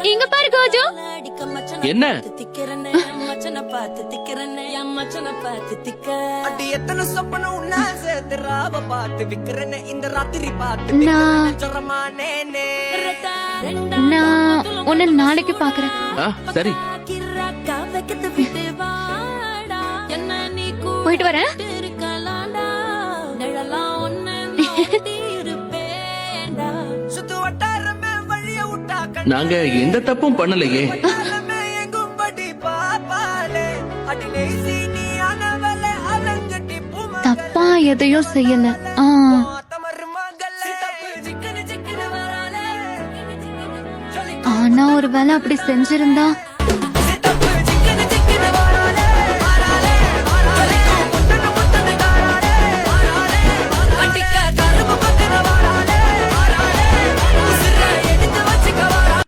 இங்க பாரு கோஜு. என்ன? நான் உன்னை நாளைக்கு பாக்குறேன். சரி. போயிட்டு வரேன். நாங்க எந்த தப்பும் பண்ணலையே. தப்பா எதையும் செய்யல. ஆனா ஒருவேளை அப்படி செஞ்சிருந்தா